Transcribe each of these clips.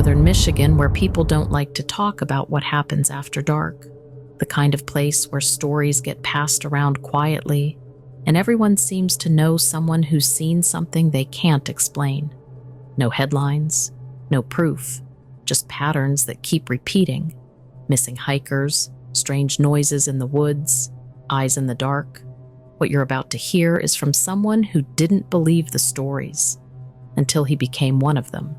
northern Michigan where people don't like to talk about what happens after dark. The kind of place where stories get passed around quietly, and everyone seems to know someone who's seen something they can't explain. No headlines, no proof, just patterns that keep repeating. Missing hikers, strange noises in the woods, eyes in the dark. What you're about to hear is from someone who didn't believe the stories until he became one of them.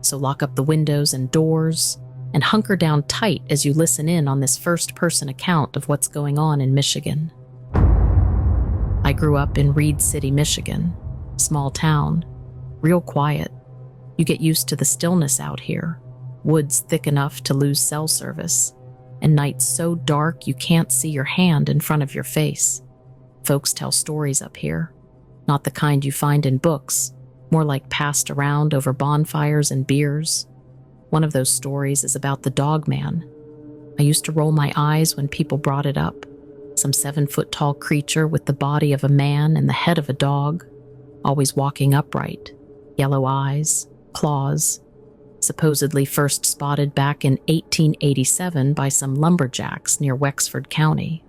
So lock up the windows and doors and hunker down tight as you listen in on this first-person account of what's going on in Michigan. I grew up in Reed City, Michigan. Small town, real quiet. You get used to the stillness out here. Woods thick enough to lose cell service, and nights so dark you can't see your hand in front of your face. Folks tell stories up here, not the kind you find in books, more like passed around over bonfires and beers. One of those stories is about the dog man. I used to roll my eyes when people brought it up. Some 7-foot-tall creature with the body of a man and the head of a dog, always walking upright, yellow eyes, claws, supposedly first spotted back in 1887 by some lumberjacks near Wexford County.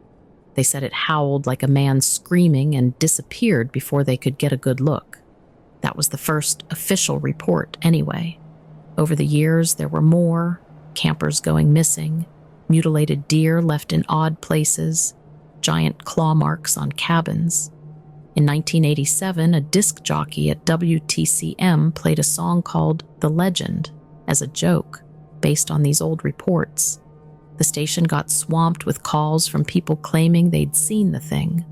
They said it howled like a man screaming and disappeared before they could get a good look. That was the first official report, anyway. Over the years, there were more, campers going missing, mutilated deer left in odd places, giant claw marks on cabins. In 1987, a disc jockey at WTCM played a song called The Legend as a joke based on these old reports. The station got swamped with calls from people claiming they'd seen the thing,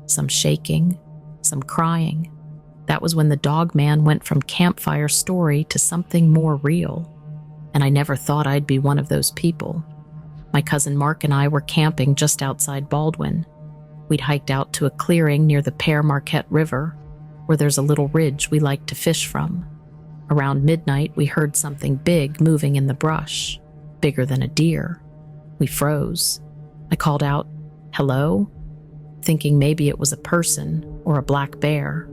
some shaking, some crying. That was when the dog man went from campfire story to something more real, and I never thought I'd be one of those people. My cousin Mark and I were camping just outside Baldwin. We'd hiked out to a clearing near the Pere Marquette River, where there's a little ridge we like to fish from. Around midnight, we heard something big moving in the brush, bigger than a deer. We froze. I called out, "Hello?" thinking maybe it was a person or a black bear.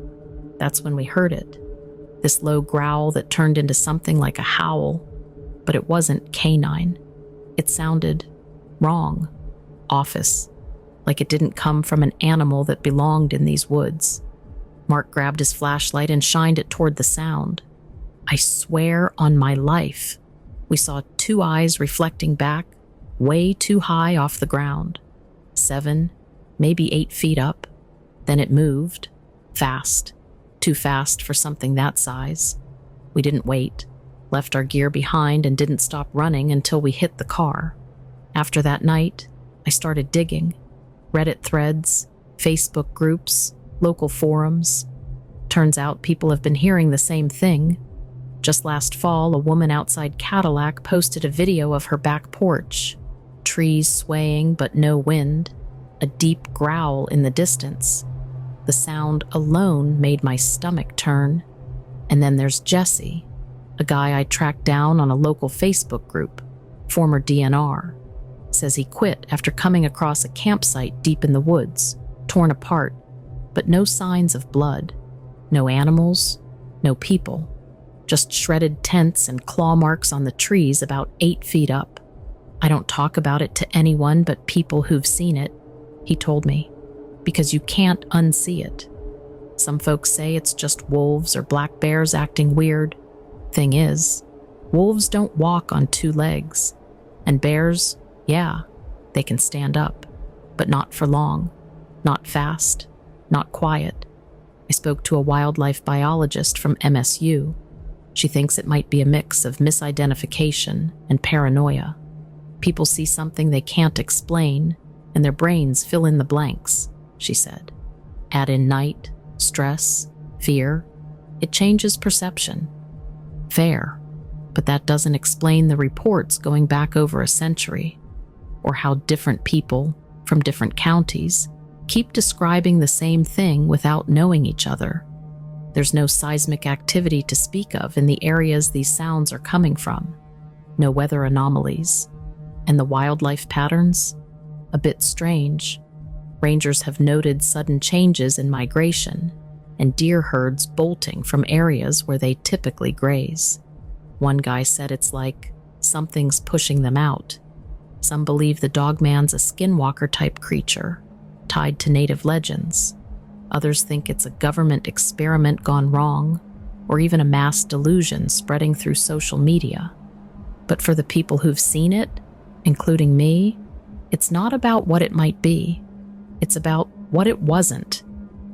That's when we heard it. This low growl that turned into something like a howl, but it wasn't canine. It sounded wrong, office, like it didn't come from an animal that belonged in these woods. Mark grabbed his flashlight and shined it toward the sound. I swear on my life, we saw 2 eyes reflecting back, way too high off the ground. 7, maybe 8 feet up. Then it moved, fast. Too fast for something that size. We didn't wait, left our gear behind and didn't stop running until we hit the car. After that night, I started digging. Reddit threads, Facebook groups, local forums. Turns out people have been hearing the same thing. Just last fall, a woman outside Cadillac posted a video of her back porch. Trees swaying but no wind, a deep growl in the distance. The sound alone made my stomach turn. And then there's Jesse, a guy I tracked down on a local Facebook group, former DNR. Says he quit after coming across a campsite deep in the woods, torn apart, but no signs of blood. No animals, no people. Just shredded tents and claw marks on the trees about 8 feet up. I don't talk about it to anyone but people who've seen it, he told me. Because you can't unsee it. Some folks say it's just wolves or black bears acting weird. Thing is, wolves don't walk on 2 legs. And bears, yeah, they can stand up, but not for long, not fast, not quiet. I spoke to a wildlife biologist from MSU. She thinks it might be a mix of misidentification and paranoia. People see something they can't explain, and their brains fill in the blanks, she said. Add in night, stress, fear, it changes perception. Fair, but that doesn't explain the reports going back over a century, or how different people from different counties keep describing the same thing without knowing each other. There's no seismic activity to speak of in the areas these sounds are coming from, no weather anomalies, and the wildlife patterns? A bit strange. Rangers have noted sudden changes in migration and deer herds bolting from areas where they typically graze. One guy said it's like something's pushing them out. Some believe the dogman's a skinwalker-type creature, tied to native legends. Others think it's a government experiment gone wrong, or even a mass delusion spreading through social media. But for the people who've seen it, including me, it's not about what it might be. It's about what it wasn't.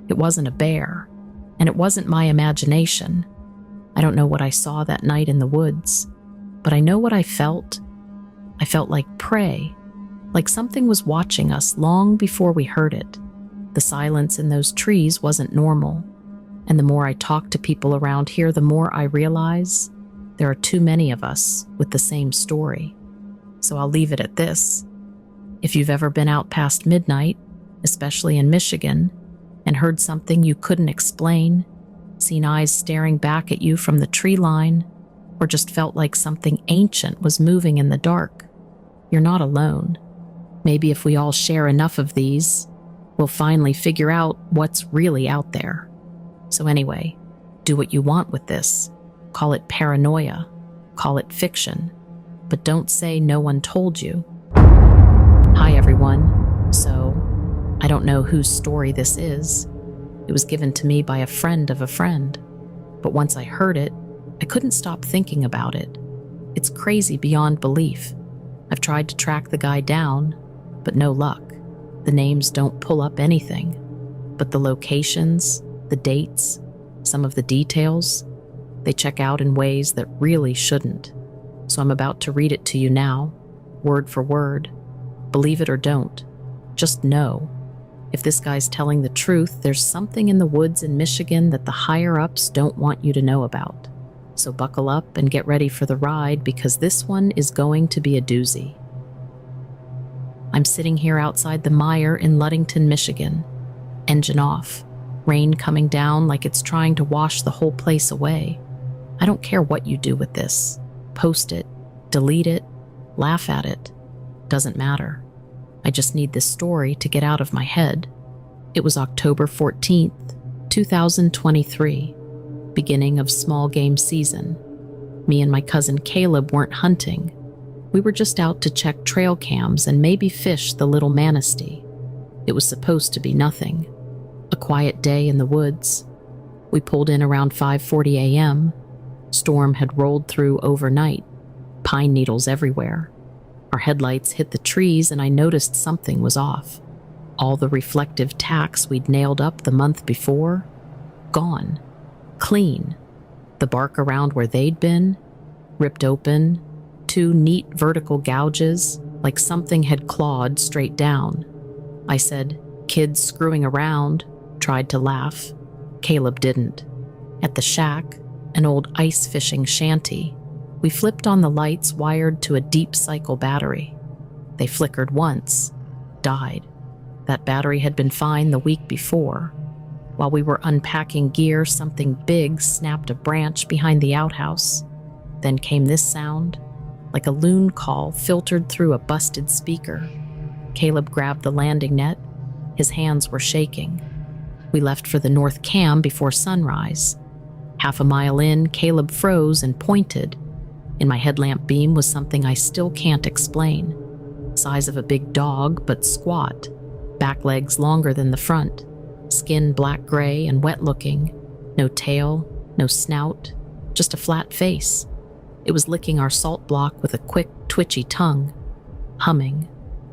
It wasn't a bear, and it wasn't my imagination. I don't know what I saw that night in the woods, but I know what I felt. I felt like prey, like something was watching us long before we heard it. The silence in those trees wasn't normal, and the more I talk to people around here, the more I realize there are too many of us with the same story. So I'll leave it at this. If you've ever been out past midnight, especially in Michigan, and heard something you couldn't explain, seen eyes staring back at you from the tree line, or just felt like something ancient was moving in the dark, you're not alone. Maybe if we all share enough of these, we'll finally figure out what's really out there. So anyway, do what you want with this. Call it paranoia, call it fiction, but don't say no one told you. Hi everyone. So, I don't know whose story this is. It was given to me by a friend of a friend. But once I heard it, I couldn't stop thinking about it. It's crazy beyond belief. I've tried to track the guy down, but no luck. The names don't pull up anything. But the locations, the dates, some of the details, they check out in ways that really shouldn't. So I'm about to read it to you now, word for word. Believe it or don't. Just know. If this guy's telling the truth, there's something in the woods in Michigan that the higher-ups don't want you to know about. So buckle up and get ready for the ride, because this one is going to be a doozy. I'm sitting here outside the Meijer in Ludington, Michigan. Engine off. Rain coming down like it's trying to wash the whole place away. I don't care what you do with this. Post it, delete it, laugh at it. Doesn't matter. I just need this story to get out of my head. It was October 14th, 2023, beginning of small game season. Me and my cousin Caleb weren't hunting. We were just out to check trail cams and maybe fish the little manistee. It was supposed to be nothing. A quiet day in the woods. We pulled in around 5:40 a.m. Storm had rolled through overnight. Pine needles everywhere. Our headlights hit the trees and I noticed something was off. All the reflective tacks we'd nailed up the month before, gone. Clean. The bark around where they'd been, ripped open, 2 neat vertical gouges, like something had clawed straight down. I said, "Kids screwing around," tried to laugh. Caleb didn't. At the shack, an old ice fishing shanty, we flipped on the lights wired to a deep cycle battery. They flickered once, died. That battery had been fine the week before. While we were unpacking gear, something big snapped a branch behind the outhouse. Then came this sound, like a loon call filtered through a busted speaker. Caleb grabbed the landing net. His hands were shaking. We left for the North Cam before sunrise. Half a mile in, Caleb froze and pointed. In my headlamp beam was something I still can't explain. Size of a big dog, but squat. Back legs longer than the front. Skin black-gray and wet-looking. No tail, no snout, just a flat face. It was licking our salt block with a quick, twitchy tongue. Humming.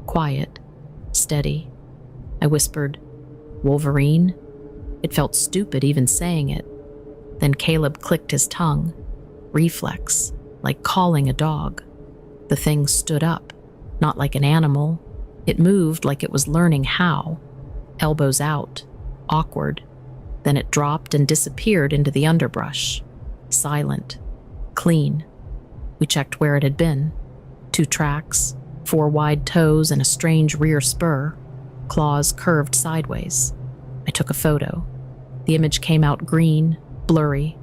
Quiet. Steady. I whispered, "Wolverine?" It felt stupid even saying it. Then Caleb clicked his tongue. Reflex. Like calling a dog. The thing stood up, not like an animal. It moved like it was learning how. Elbows out, awkward. Then it dropped and disappeared into the underbrush. Silent. Clean. We checked where it had been. 2 tracks, 4 wide toes and a strange rear spur. Claws curved sideways. I took a photo. The image came out green, blurry,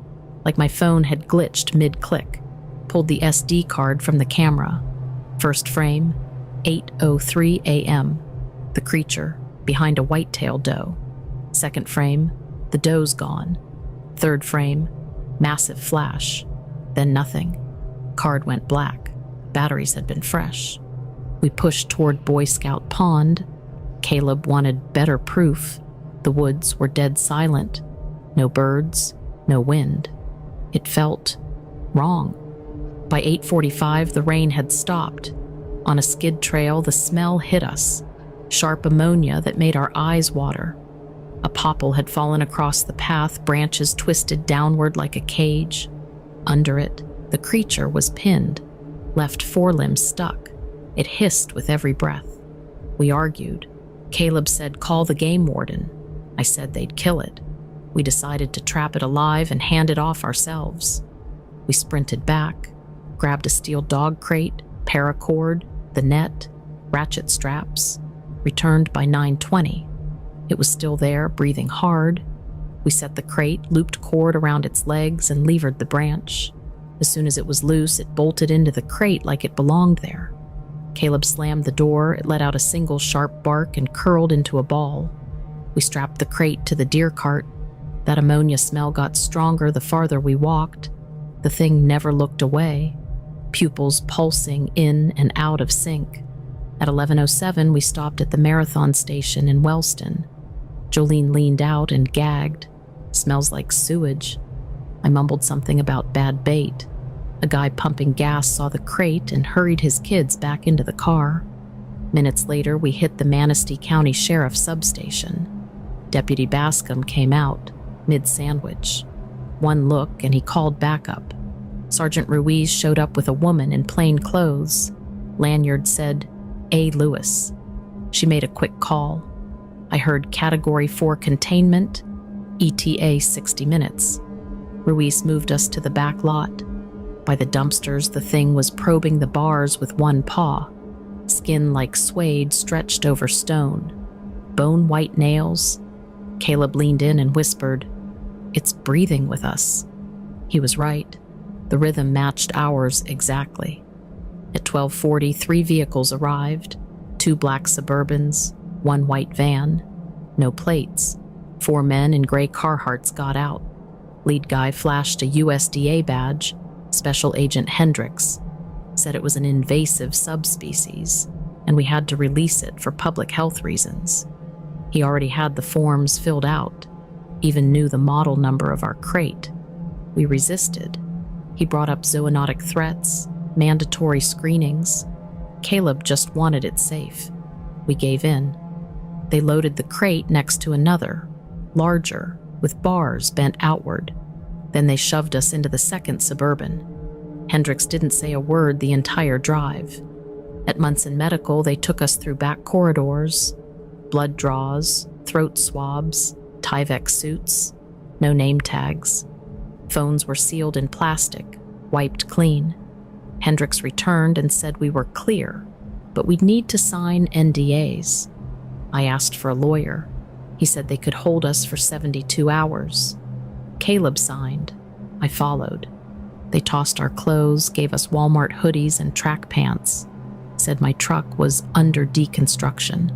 like my phone had glitched mid-click. Pulled the SD card from the camera. First frame, 8:03 a.m. The creature, behind a white-tailed doe. Second frame, the doe's gone. Third frame, massive flash. Then nothing. Card went black. Batteries had been fresh. We pushed toward Boy Scout Pond. Caleb wanted better proof. The woods were dead silent. No birds, no wind. It felt wrong. By 8:45, the rain had stopped. On a skid trail, the smell hit us. Sharp ammonia that made our eyes water. A popple had fallen across the path, branches twisted downward like a cage. Under it, the creature was pinned, left forelimbs stuck. It hissed with every breath. We argued. Caleb said, "Call the game warden." I said they'd kill it. We decided to trap it alive and hand it off ourselves. We sprinted back, grabbed a steel dog crate, paracord, the net, ratchet straps, returned by 9:20. It was still there, breathing hard. We set the crate, looped cord around its legs, and levered the branch. As soon as it was loose, it bolted into the crate like it belonged there. Caleb slammed the door, it let out a single sharp bark and curled into a ball. We strapped the crate to the deer cart. That ammonia smell got stronger the farther we walked. The thing never looked away, pupils pulsing in and out of sync. At 11:07, we stopped at the marathon station in Wellston. Jolene leaned out and gagged. "Smells like sewage." I mumbled something about bad bait. A guy pumping gas saw the crate and hurried his kids back into the car. Minutes later, we hit the Manistee County Sheriff's substation. Deputy Bascom came out, mid-sandwich. One look, and he called backup. Sergeant Ruiz showed up with a woman in plain clothes. Lanyard said, "A. Lewis." She made a quick call. I heard Category 4 containment, ETA 60 minutes. Ruiz moved us to the back lot. By the dumpsters, the thing was probing the bars with one paw. Skin like suede stretched over stone. Bone-white nails. Caleb leaned in and whispered, "It's breathing with us." He was right. The rhythm matched ours exactly. At 12:40, 3 vehicles arrived. 2 black Suburbans, 1 white van. No plates. 4 men in gray Carhartts got out. Lead guy flashed a USDA badge. Special Agent Hendricks said it was an invasive subspecies, and we had to release it for public health reasons. He already had the forms filled out, even knew the model number of our crate. We resisted. He brought up zoonotic threats, mandatory screenings. Caleb just wanted it safe. We gave in. They loaded the crate next to another, larger, with bars bent outward. Then they shoved us into the second Suburban. Hendricks didn't say a word the entire drive. At Munson Medical, they took us through back corridors, blood draws, throat swabs, Tyvek suits, no name tags. Phones were sealed in plastic, wiped clean. Hendricks returned and said we were clear, but we'd need to sign NDAs. I asked for a lawyer. He said they could hold us for 72 hours. Caleb signed. I followed. They tossed our clothes, gave us Walmart hoodies and track pants. Said my truck was under deconstruction.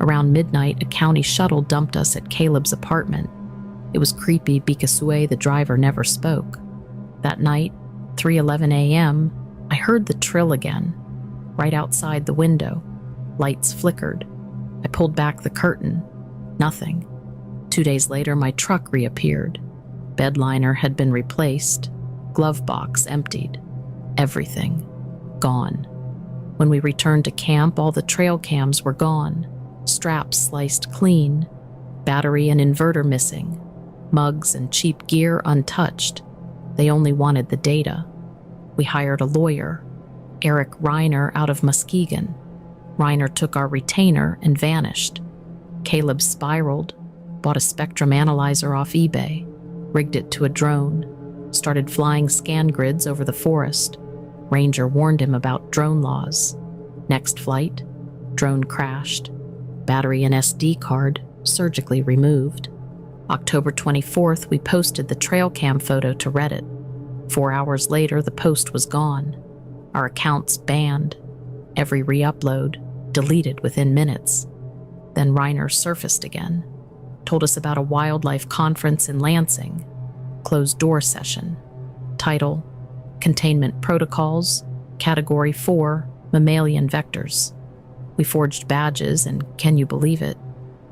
Around midnight, a county shuttle dumped us at Caleb's apartment. It was creepy because the driver never spoke. That night, 3:11 a.m., I heard the trill again, right outside the window. Lights flickered. I pulled back the curtain. Nothing. 2 days later, my truck reappeared. Bed liner had been replaced. Glove box emptied. Everything gone. When we returned to camp, all the trail cams were gone. Straps sliced clean. Battery and inverter missing. Mugs and cheap gear untouched. They only wanted the data. We hired a lawyer, Eric Reiner out of Muskegon. Reiner took our retainer and vanished. Caleb spiraled, bought a spectrum analyzer off eBay, rigged it to a drone, started flying scan grids over the forest. Ranger warned him about drone laws. Next flight, drone crashed. Battery and SD card surgically removed. October 24th, we posted the trail cam photo to Reddit. 4 hours later, the post was gone. Our accounts banned. Every re-upload deleted within minutes. Then Reiner surfaced again. Told us about a wildlife conference in Lansing. Closed door session. Title, Containment protocols, Category 4, mammalian vectors. We forged badges, and can you believe it?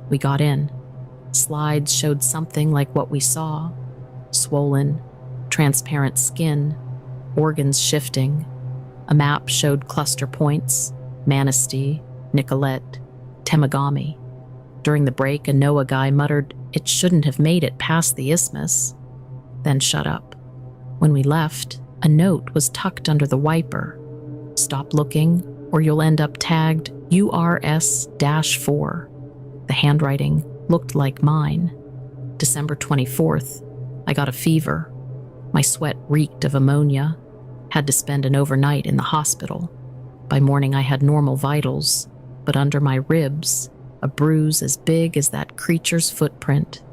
We got in. Slides showed something like what we saw: swollen, transparent skin, organs shifting. A map showed cluster points: Manistee, Nicolette, Temagami. During the break, a NOAA guy muttered, "It shouldn't have made it past the isthmus," then shut up. When we left, a note was tucked under the wiper: "Stop looking, or you'll end up tagged URS-4. The handwriting looked like mine. December 24th, I got a fever. My sweat reeked of ammonia. Had to spend an overnight in the hospital. By morning, I had normal vitals, but under my ribs, a bruise as big as that creature's footprint.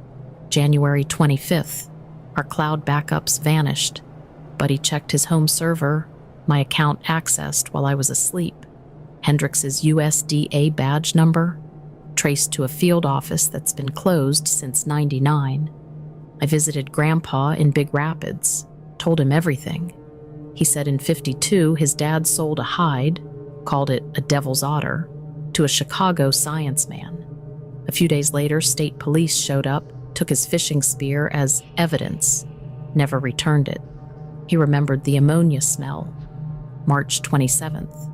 January 25th, our cloud backups vanished. Buddy checked his home server. My account accessed while I was asleep. Hendrix's USDA badge number, traced to a field office that's been closed since '99. I visited Grandpa in Big Rapids, told him everything. He said in '52 his dad sold a hide, called it a devil's otter, to a Chicago science man. A few days later, state police showed up, took his fishing spear as evidence, never returned it. He remembered the ammonia smell. March 27th,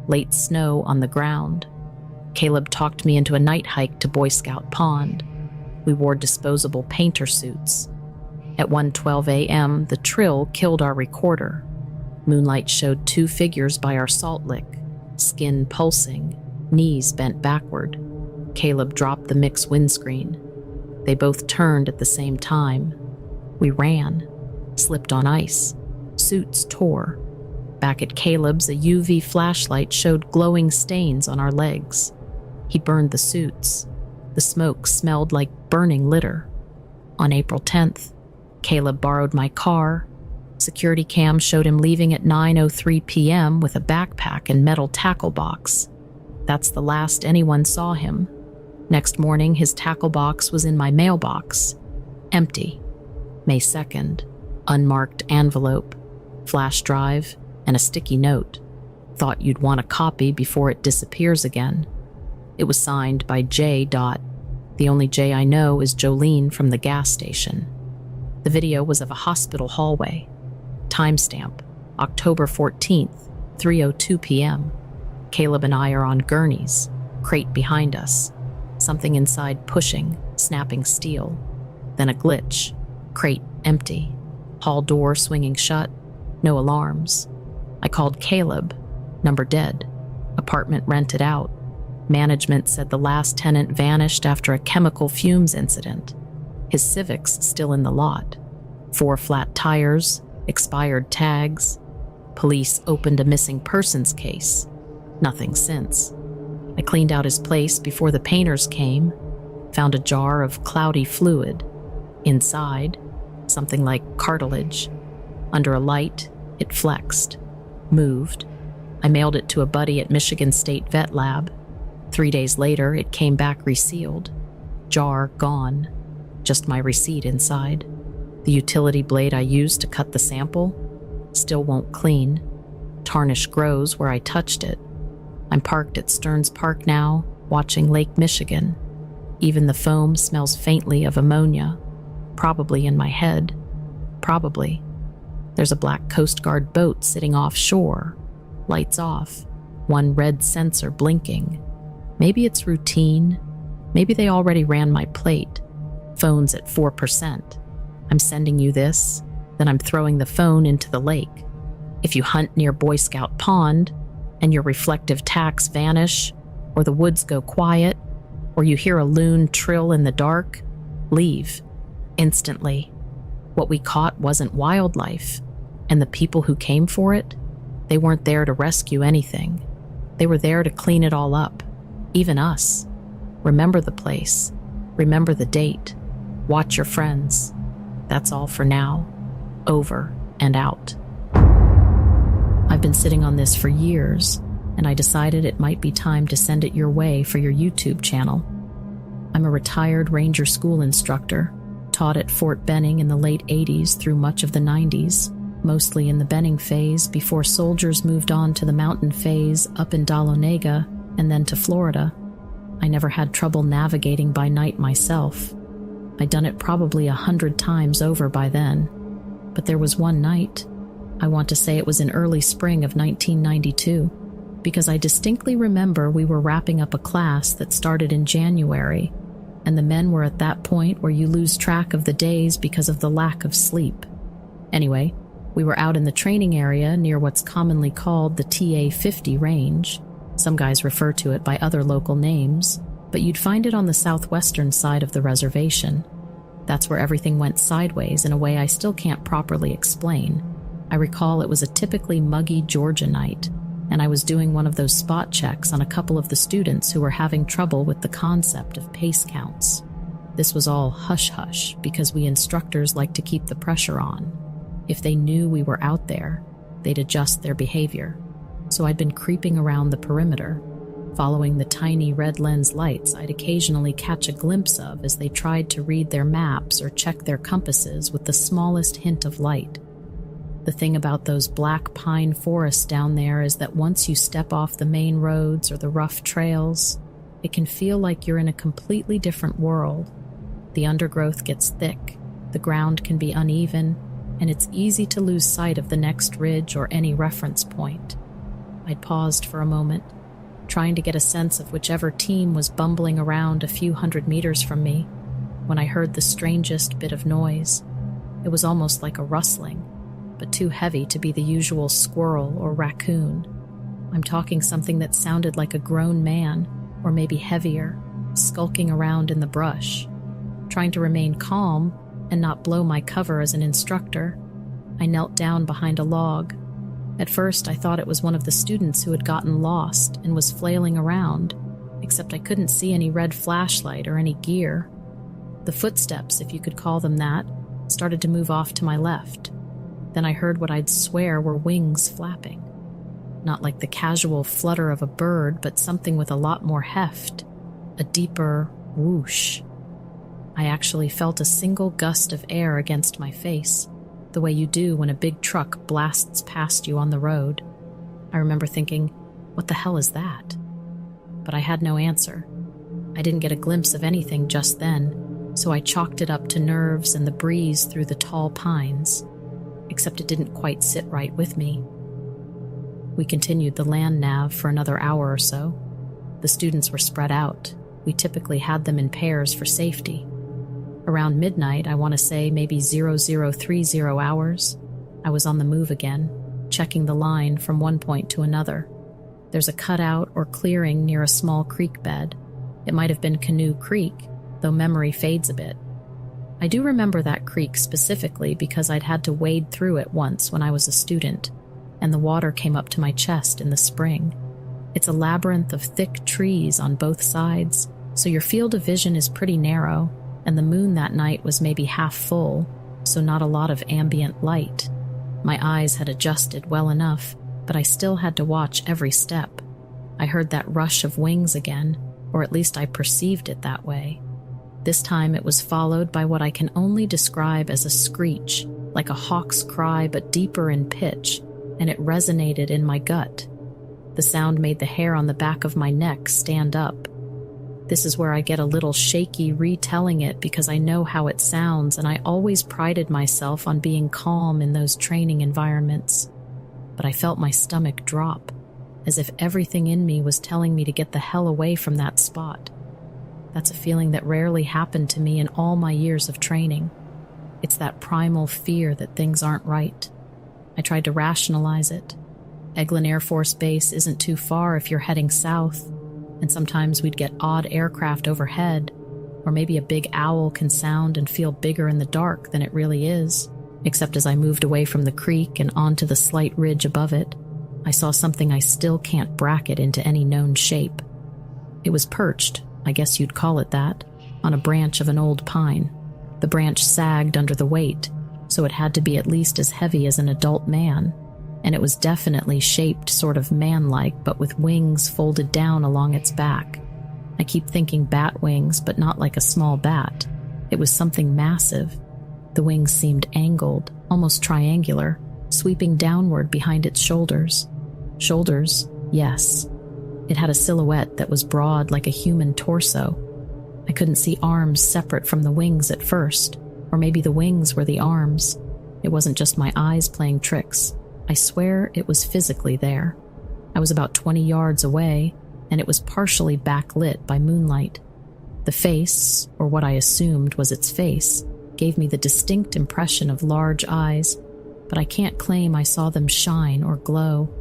late snow on the ground. Caleb talked me into a night hike to Boy Scout Pond. We wore disposable painter suits. At 1:12 a.m., the trill killed our recorder. Moonlight showed two figures by our salt lick, skin pulsing, knees bent backward. Caleb dropped the mix windscreen. They both turned at the same time. We ran, slipped on ice. Suits tore. Back at Caleb's, a UV flashlight showed glowing stains on our legs. He burned the suits. The smoke smelled like burning litter. On April 10th, Caleb borrowed my car. Security cam showed him leaving at 9:03 p.m. with a backpack and metal tackle box. That's the last anyone saw him. Next morning, his tackle box was in my mailbox. Empty. May 2nd, unmarked envelope, flash drive, and a sticky note. Thought you'd want a copy before it disappears again. It was signed by J. The only J I know is Jolene from the gas station. The video was of a hospital hallway. Timestamp, October 14th, 3:02 p.m. Caleb and I are on gurneys, crate behind us. Something inside pushing, snapping steel. Then a glitch. Crate empty. Hall door swinging shut. No alarms. I called Caleb. Number dead. Apartment rented out. Management said the last tenant vanished after a chemical fumes incident. His Civic's still in the lot. 4 flat tires, expired tags. Police opened a missing persons case. Nothing since. I cleaned out his place before the painters came. Found a jar of cloudy fluid. Inside, something like cartilage. Under a light, it flexed, moved. I mailed it to a buddy at Michigan State Vet Lab. 3 days later, it came back resealed. Jar gone. Just my receipt inside. The utility blade I used to cut the sample still won't clean. Tarnish grows where I touched it. I'm parked at Stearns Park now, watching Lake Michigan. Even the foam smells faintly of ammonia. Probably in my head. Probably. There's a black Coast Guard boat sitting offshore. Lights off. One red sensor blinking. Maybe it's routine. Maybe they already ran my plate. Phone's at 4%. I'm sending you this, then I'm throwing the phone into the lake. If you hunt near Boy Scout Pond, and your reflective tacks vanish, or the woods go quiet, or you hear a loon trill in the dark, leave. Instantly. What we caught wasn't wildlife, and the people who came for it, they weren't there to rescue anything. They were there to clean it all up, even us. Remember the place. Remember the date. Watch your friends. That's all for now. Over and out. I've been sitting on this for years, and I decided it might be time to send it your way for your YouTube channel. I'm a retired Ranger School instructor, taught at Fort Benning in the late 80s through much of the 90s, mostly in the Benning phase before soldiers moved on to the mountain phase up in Dahlonega and then to Florida. I never had trouble navigating by night myself. I'd done it probably 100 times over by then. But there was one night, I want to say it was in early spring of 1992, because I distinctly remember we were wrapping up a class that started in January, and the men were at that point where you lose track of the days because of the lack of sleep. Anyway, we were out in the training area near what's commonly called the TA-50 range. Some guys refer to it by other local names, but you'd find it on the southwestern side of the reservation. That's where everything went sideways in a way I still can't properly explain. I recall it was a typically muggy Georgia night, and I was doing one of those spot checks on a couple of the students who were having trouble with the concept of pace counts. This was all hush-hush because we instructors like to keep the pressure on. If they knew we were out there, they'd adjust their behavior. So I'd been creeping around the perimeter, following the tiny red lens lights I'd occasionally catch a glimpse of as they tried to read their maps or check their compasses with the smallest hint of light. The thing about those black pine forests down there is that once you step off the main roads or the rough trails, it can feel like you're in a completely different world. The undergrowth gets thick, the ground can be uneven, and it's easy to lose sight of the next ridge or any reference point. I'd paused for a moment, trying to get a sense of whichever team was bumbling around a few 100 meters from me, when I heard the strangest bit of noise. It was almost like a rustling, but too heavy to be the usual squirrel or raccoon. I'm talking something that sounded like a grown man, or maybe heavier, skulking around in the brush. Trying to remain calm and not blow my cover as an instructor, I knelt down behind a log. At first, I thought it was one of the students who had gotten lost and was flailing around, except I couldn't see any red flashlight or any gear. The footsteps, if you could call them that, started to move off to my left. Then I heard what I'd swear were wings flapping. Not like the casual flutter of a bird, but something with a lot more heft, a deeper whoosh. I actually felt a single gust of air against my face, the way you do when a big truck blasts past you on the road. I remember thinking, what the hell is that? But I had no answer. I didn't get a glimpse of anything just then, so I chalked it up to nerves and the breeze through the tall pines, except it didn't quite sit right with me. We continued the land nav for another hour or so. The students were spread out. We typically had them in pairs for safety. Around midnight, I want to say maybe 0030 hours, I was on the move again, checking the line from one point to another. There's a cutout or clearing near a small creek bed. It might have been Canoe Creek, though memory fades a bit. I do remember that creek specifically because I'd had to wade through it once when I was a student, and the water came up to my chest in the spring. It's a labyrinth of thick trees on both sides, so your field of vision is pretty narrow, and the moon that night was maybe half full, so not a lot of ambient light. My eyes had adjusted well enough, but I still had to watch every step. I heard that rush of wings again, or at least I perceived it that way. This time it was followed by what I can only describe as a screech, like a hawk's cry but deeper in pitch, and it resonated in my gut. The sound made the hair on the back of my neck stand up. This is where I get a little shaky retelling it because I know how it sounds, and I always prided myself on being calm in those training environments. But I felt my stomach drop, as if everything in me was telling me to get the hell away from that spot. That's a feeling that rarely happened to me in all my years of training. It's that primal fear that things aren't right. I tried to rationalize it. Eglin Air Force Base isn't too far if you're heading south, and sometimes we'd get odd aircraft overhead, or maybe a big owl can sound and feel bigger in the dark than it really is. Except as I moved away from the creek and onto the slight ridge above it, I saw something I still can't bracket into any known shape. It was perched, I guess you'd call it that, on a branch of an old pine. The branch sagged under the weight, so it had to be at least as heavy as an adult man, and it was definitely shaped sort of man-like, but with wings folded down along its back. I keep thinking bat wings, but not like a small bat. It was something massive. The wings seemed angled, almost triangular, sweeping downward behind its shoulders. Shoulders, yes. It had a silhouette that was broad like a human torso. I couldn't see arms separate from the wings at first, or maybe the wings were the arms. It wasn't just my eyes playing tricks. I swear it was physically there. I was about 20 yards away, and it was partially backlit by moonlight. The face, or what I assumed was its face, gave me the distinct impression of large eyes, but I can't claim I saw them shine or glow.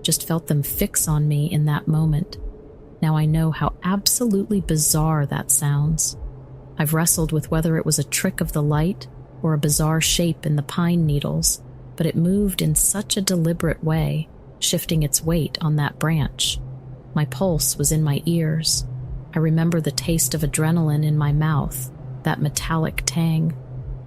Just felt them fix on me in that moment. Now I know how absolutely bizarre that sounds. I've wrestled with whether it was a trick of the light or a bizarre shape in the pine needles, but it moved in such a deliberate way, shifting its weight on that branch. My pulse was in my ears. I remember the taste of adrenaline in my mouth, that metallic tang.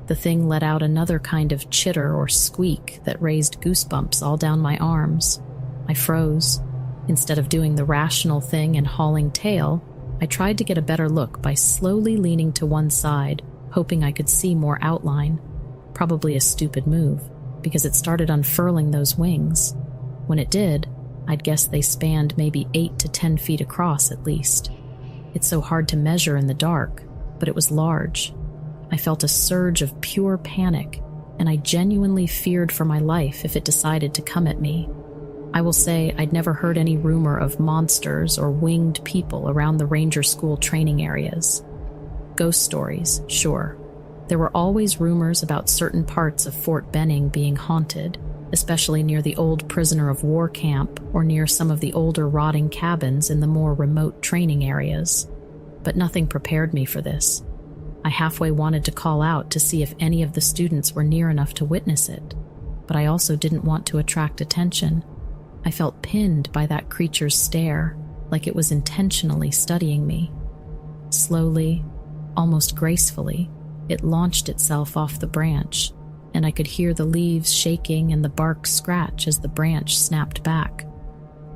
The thing let out another kind of chitter or squeak that raised goosebumps all down my arms. I froze. Instead of doing the rational thing and hauling tail, I tried to get a better look by slowly leaning to one side, hoping I could see more outline. Probably a stupid move, because it started unfurling those wings. When it did, I'd guess they spanned maybe 8 to 10 feet across at least. It's so hard to measure in the dark, but it was large. I felt a surge of pure panic, and I genuinely feared for my life if it decided to come at me. I will say I'd never heard any rumor of monsters or winged people around the ranger school training areas. Ghost stories, sure. There were always rumors about certain parts of Fort Benning being haunted, especially near the old prisoner of war camp or near some of the older rotting cabins in the more remote training areas. But nothing prepared me for this. I halfway wanted to call out to see if any of the students were near enough to witness it, but I also didn't want to attract attention. I felt pinned by that creature's stare, like it was intentionally studying me. Slowly, almost gracefully, it launched itself off the branch, and I could hear the leaves shaking and the bark scratch as the branch snapped back.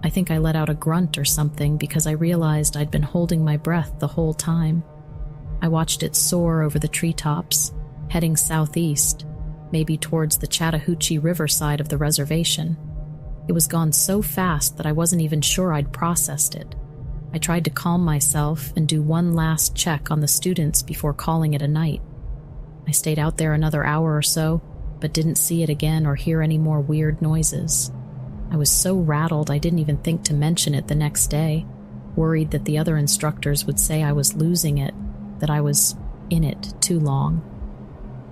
I think I let out a grunt or something because I realized I'd been holding my breath the whole time. I watched it soar over the treetops, heading southeast, maybe towards the Chattahoochee River side of the reservation. It was gone so fast that I wasn't even sure I'd processed it. I tried to calm myself and do one last check on the students before calling it a night. I stayed out there another hour or so, but didn't see it again or hear any more weird noises. I was so rattled I didn't even think to mention it the next day, worried that the other instructors would say I was losing it, that I was in it too long.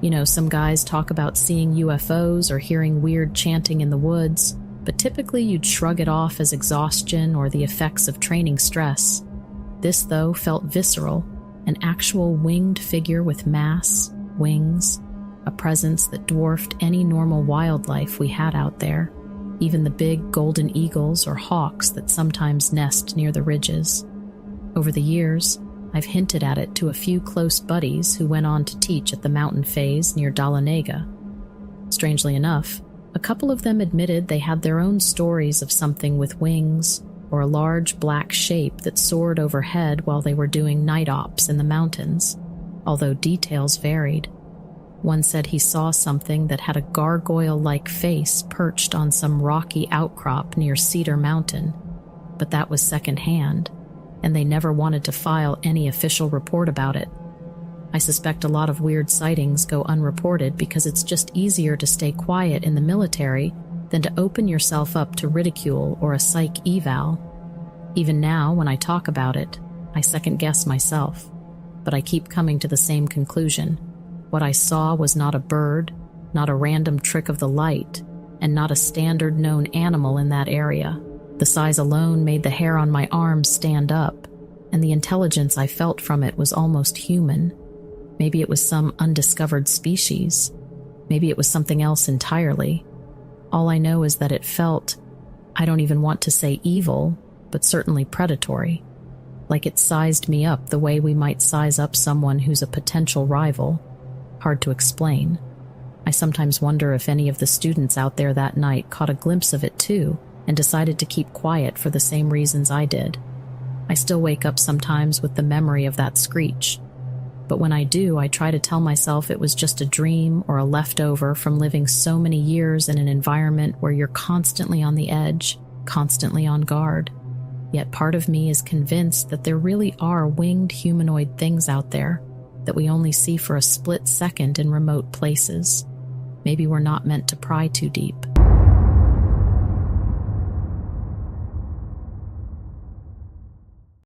You know, some guys talk about seeing UFOs or hearing weird chanting in the woods, but typically you'd shrug it off as exhaustion or the effects of training stress. This, though, felt visceral, an actual winged figure with mass, wings, a presence that dwarfed any normal wildlife we had out there, even the big golden eagles or hawks that sometimes nest near the ridges. Over the years, I've hinted at it to a few close buddies who went on to teach at the mountain phase near Dahlonega. Strangely enough, a couple of them admitted they had their own stories of something with wings or a large black shape that soared overhead while they were doing night ops in the mountains, although details varied. One said he saw something that had a gargoyle-like face perched on some rocky outcrop near Cedar Mountain, but that was secondhand, and they never wanted to file any official report about it. I suspect a lot of weird sightings go unreported because it's just easier to stay quiet in the military than to open yourself up to ridicule or a psych eval. Even now, when I talk about it, I second-guess myself, but I keep coming to the same conclusion. What I saw was not a bird, not a random trick of the light, and not a standard known animal in that area. The size alone made the hair on my arms stand up, and the intelligence I felt from it was almost human. Maybe it was some undiscovered species. Maybe it was something else entirely. All I know is that it felt, I don't even want to say evil, but certainly predatory. Like it sized me up the way we might size up someone who's a potential rival. Hard to explain. I sometimes wonder if any of the students out there that night caught a glimpse of it too and decided to keep quiet for the same reasons I did. I still wake up sometimes with the memory of that screech. But when I do, I try to tell myself it was just a dream or a leftover from living so many years in an environment where you're constantly on the edge, constantly on guard. Yet part of me is convinced that there really are winged humanoid things out there that we only see for a split second in remote places. Maybe we're not meant to pry too deep.